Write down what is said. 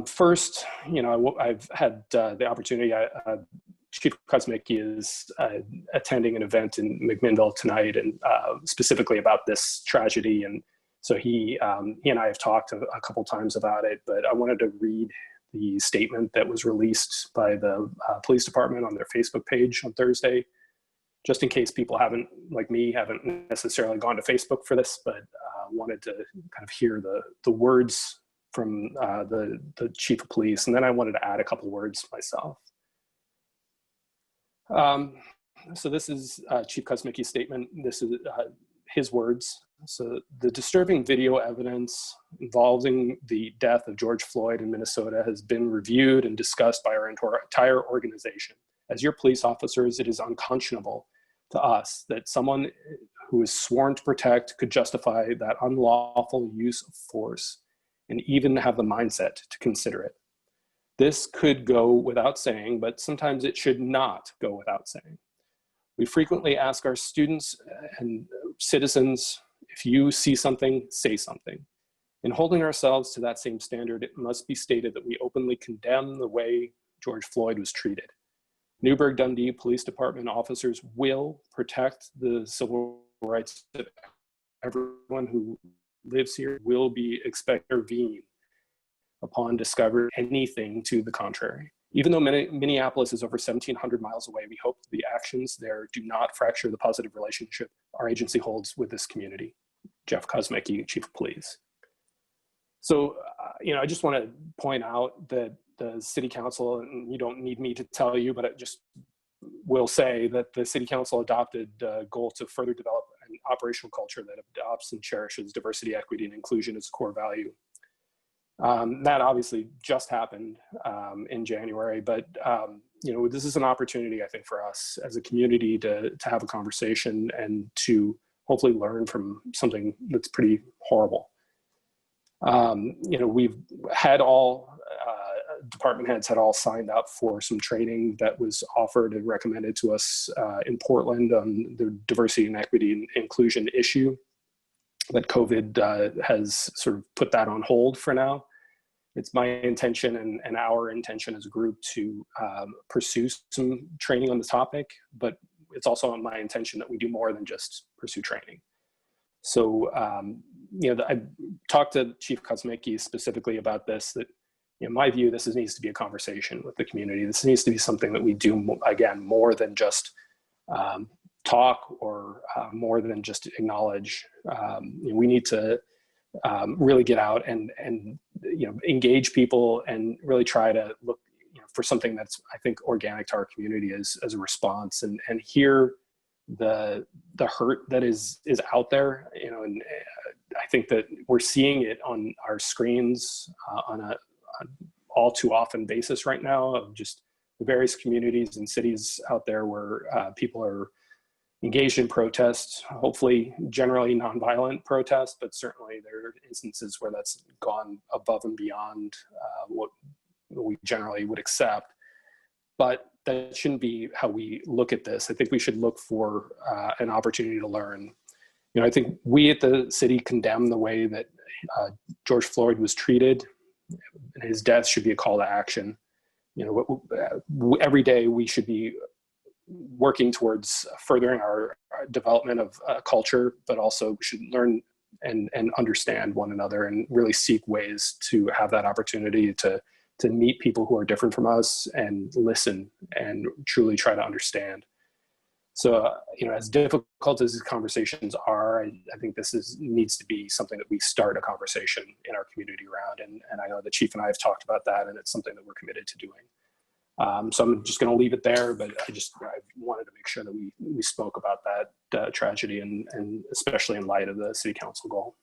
First, I've had the opportunity. Chief Kosmicki is attending an event in McMinnville tonight, and specifically about this tragedy. And so he and I have talked a couple times about it. But I wanted to read the statement that was released by the police department on their Facebook page on Thursday, just in case people haven't, like me, haven't necessarily gone to Facebook for this, but wanted to kind of hear the words from the chief of police. And then I wanted to add a couple words myself. So this is Chief Kosmicki's statement. This is his words. So the disturbing video evidence involving the death of George Floyd in Minnesota has been reviewed and discussed by our entire organization. As your police officers, it is unconscionable to us that someone who is sworn to protect could justify that unlawful use of force and even have the mindset to consider it. This could go without saying, but sometimes it should not go without saying. We frequently ask our students and citizens, if you see something, say something. In holding ourselves to that same standard, it must be stated that we openly condemn the way George Floyd was treated. Newberg Dundee Police Department officers will protect the civil rights of everyone who lives here, will be expected to intervene upon discovering anything to the contrary. Even though Minneapolis is over 1,700 miles away, we hope the actions there do not fracture the positive relationship our agency holds with this community. Jeff Kosmicki, Chief of Police. So, I just want to point out that the City Council, and you don't need me to tell you, but I just will say that the City Council adopted a goal to further develop an operational culture that adopts and cherishes diversity, equity, and inclusion as a core value. That obviously just happened in January, but this is an opportunity, I think, for us as a community to have a conversation and to hopefully learn from something that's pretty horrible. We've had all department heads had all signed up for some training that was offered and recommended to us in Portland on the diversity and equity and inclusion issue. But COVID has sort of put that on hold for now. It's my intention and our intention as a group to pursue some training on the topic, but it's also my intention that we do more than just pursue training. So, I talked to Chief Kosmicki specifically about this, that in my view, this needs to be a conversation with the community. This needs to be something that we do, again, more than just talk or more than just acknowledge. We need to really get out and engage people and really try to look for something that's, I think, organic to our community as a response, and hear the hurt that is out there, and I think that we're seeing it on our screens on a all too often basis right now, of just the various communities and cities out there where people are engaged in protests, hopefully generally nonviolent protests, but certainly there are instances where that's gone above and beyond what we generally would accept. But that shouldn't be how we look at this. I think we should look for an opportunity to learn. I think we at the city condemn the way that George Floyd was treated. His death should be a call to action. Every day we should be working towards furthering our development of culture, but also we should learn and understand one another and really seek ways to have that opportunity to meet people who are different from us and listen and truly try to understand. So, as difficult as these conversations are, I think this needs to be something that we start a conversation in our community around. And I know the chief and I have talked about that, and it's something that we're committed to doing. So I'm just going to leave it there, but I wanted to make sure that we spoke about that tragedy and especially in light of the City Council goal.